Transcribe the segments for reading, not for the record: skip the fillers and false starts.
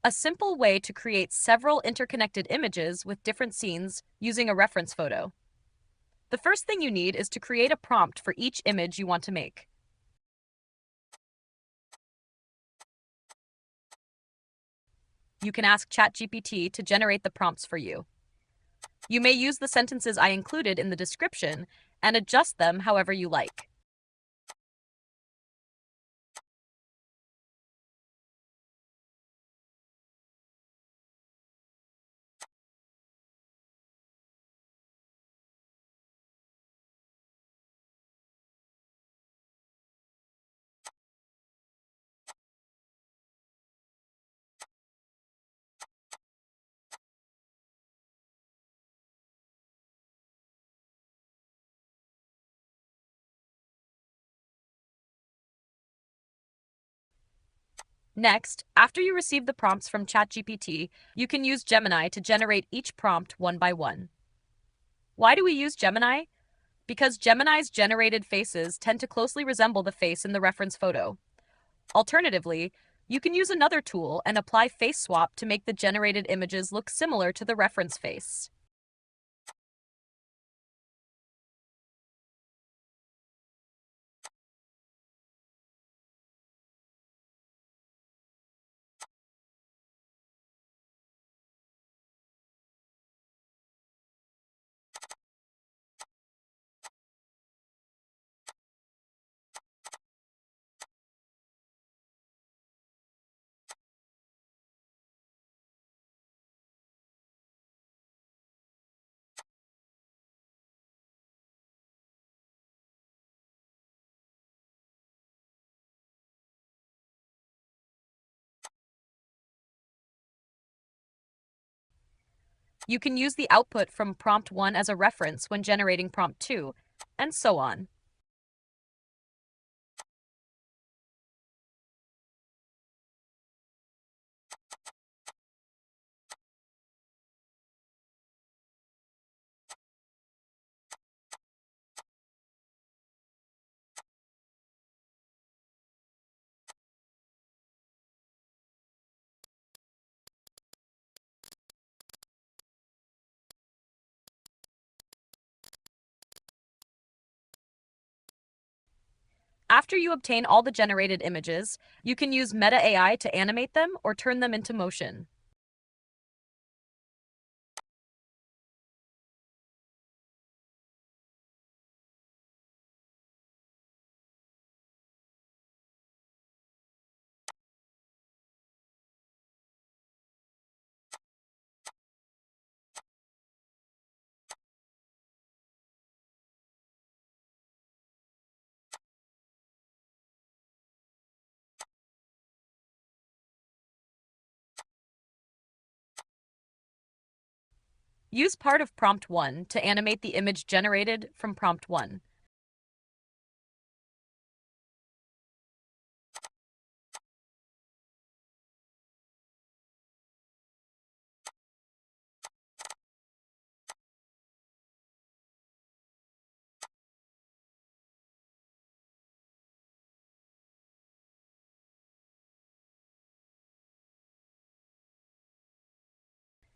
A simple way to create several interconnected images with different scenes using a reference photo. The first thing you need is to create a prompt for each image you want to make. You can ask ChatGPT to generate the prompts for you. You may use the sentences I included in the description and adjust them however you like. Next, after you receive the prompts from ChatGPT, you can use Gemini to generate each prompt one by one. Why do we use Gemini? Because Gemini's generated faces tend to closely resemble the face in the reference photo. Alternatively, you can use another tool and apply face swap to make the generated images look similar to the reference face. You can use the output from prompt 1 as a reference when generating prompt 2, and so on. After you obtain all the generated images, you can use Meta AI to animate them or turn them into motion. Use part of prompt 1 to animate the image generated from prompt 1.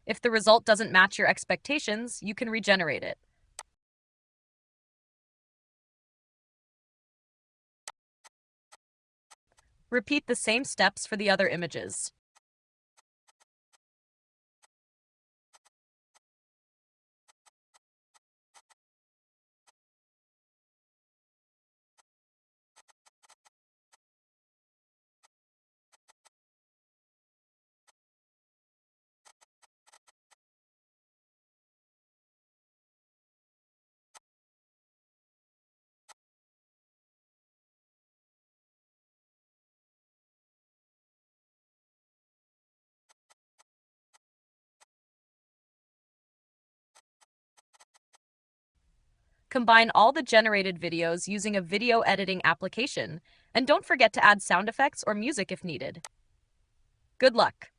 If the result doesn't match your expectations, you can regenerate it. Repeat the same steps for the other images. Combine all the generated videos using a video editing application, and don't forget to add sound effects or music if needed. Good luck!